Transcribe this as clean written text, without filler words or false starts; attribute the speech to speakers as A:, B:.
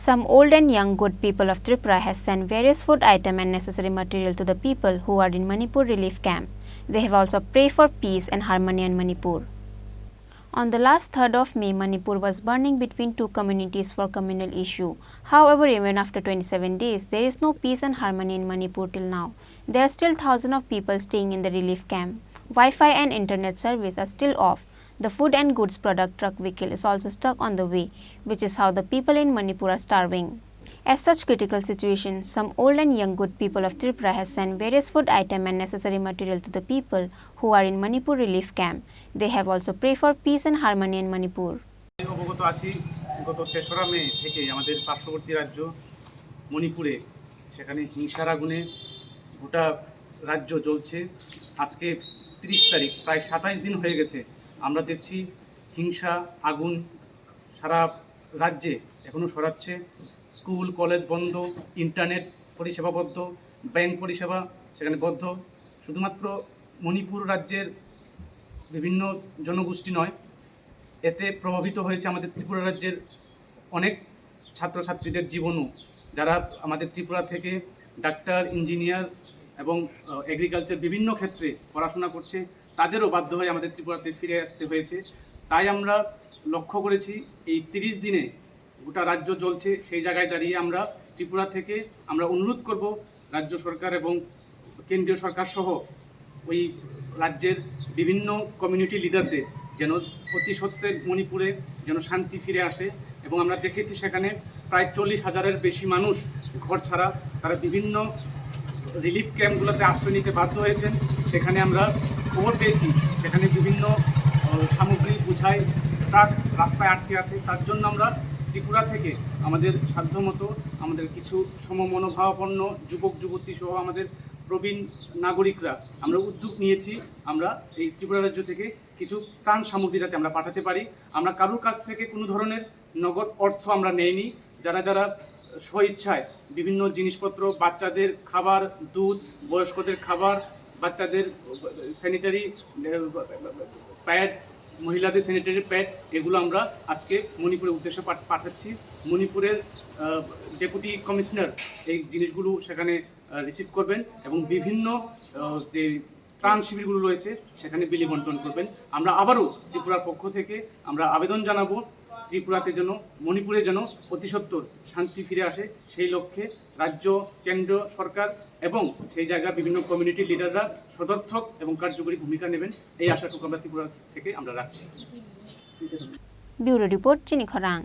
A: Some old and young good people of Tripura has sent various food items and necessary material to the people who are in Manipur Relief Camp. They have also prayed for peace and harmony in Manipur. On the last 3rd of May, Manipur was burning between two communities for communal issue. However, even after 27 days, there is no peace and harmony in Manipur till now. There are still thousands of people staying in the relief camp. Wi-Fi and internet service are still off. The food and goods product truck vehicle is also stuck on the way, which is how the people in Manipur are starving. As such critical situation, some old and young good people of Tripura has sent various food items and necessary material to the people who are in Manipur Relief Camp. They have also prayed for peace and harmony in Manipur.
B: অবগত আছি গত ৩রা মে থেকে আমাদের পার্শ্ববর্তী রাজ্য মণিপুরে সেখানে হিংসার আগুনে গোটা রাজ্য জ্বলছে। আজকে ৩০ তারিখ, প্রায় ২৭ দিন হয়ে গেছে। আমরা দেখছি হিংসা আগুন সারা রাজ্যে এখনও ছড়াচ্ছে। স্কুল কলেজ বন্ধ, ইন্টারনেট পরিষেবা বন্ধ, ব্যাংক পরিষেবা সেখানে বন্ধ। শুধুমাত্র মণিপুর রাজ্যের বিভিন্ন জনগোষ্ঠী নয়, এতে প্রভাবিত হয়েছে আমাদের ত্রিপুরা রাজ্যের অনেক ছাত্রছাত্রীদের জীবনও, যারা আমাদের ত্রিপুরা থেকে ডাক্তার, ইঞ্জিনিয়ার এবং এগ্রিকালচার বিভিন্ন ক্ষেত্রে পড়াশোনা করছে, তাদেরও বাধ্য হয়ে আমাদের ত্রিপুরাতে ফিরে আসতে হয়েছে। তাই আমরা লক্ষ্য করেছি এই ৩০ দিনে গোটা রাজ্য চলছে, সেই জায়গায় দাঁড়িয়ে আমরা ত্রিপুরা থেকে আমরা অনুরোধ করব রাজ্য সরকার এবং কেন্দ্রীয় সরকার সহ ওই রাজ্যের বিভিন্ন কমিউনিটি লিডারদের যেন অতি সত্ত্বর মণিপুরে যেন শান্তি ফিরে আসে। এবং আমরা দেখেছি সেখানে প্রায় ৪০,০০০-এর বেশি মানুষ ঘর ছাড়া, তারা বিভিন্ন রিলিফ ক্যাম্পগুলোতে আশ্রয় নিতে বাধ্য হয়েছেন। সেখানে আমরা খবর পেয়েছি সেখানে বিভিন্ন সামগ্রী বোঝাই ট্রাক রাস্তায় আটকে আছে। তার জন্য আমরা ত্রিপুরা থেকে আমাদের সাধ্যমতো আমাদের কিছু সমমনোভাবাপন্ন যুবক যুবতী সহ আমাদের প্রবীণ নাগরিকরা আমরা উদ্যোগ নিয়েছি। আমরা এই ত্রিপুরা রাজ্য থেকে কিছু ত্রাণ সামগ্রী যাতে আমরা পাঠাতে পারি। আমরা কারোর কাছ থেকে কোনো ধরনের নগদ অর্থ আমরা নেইনি। যারা যারা স্বইচ্ছায় বিভিন্ন জিনিসপত্র, বাচ্চাদের খাবার, দুধ, বয়স্কদের খাবার, বাচ্চাদের স্যানিটারি প্যাড, মহিলাদের স্যানিটারি প্যাড, এগুলো আমরা আজকে মণিপুরের উদ্দেশ্যে পাঠাচ্ছি। মণিপুরের ডেপুটি কমিশনার এই জিনিসগুলো সেখানে রিসিভ করবেন এবং বিভিন্ন যে ত্রাণ শিবিরগুলো রয়েছে সেখানে বিলি বন্টন করবেন। আমরা আবারও ত্রিপুরার পক্ষ থেকে আমরা আবেদন জানাবো ত্রিপুরাতে যেন, মণিপুরে যেন অতি সত্বর শান্তি ফিরে আসে, সেই লক্ষ্যে রাজ্য, কেন্দ্র সরকার এবং সেই জায়গার বিভিন্ন কমিউনিটি লিডাররা সদর্থক এবং কার্যকরী ভূমিকা নেবেন, এই আশাটুকু আমরা ত্রিপুরা থেকে আমরা রাখছি।
A: ব্যুরো রিপোর্ট, চিনি খরাং।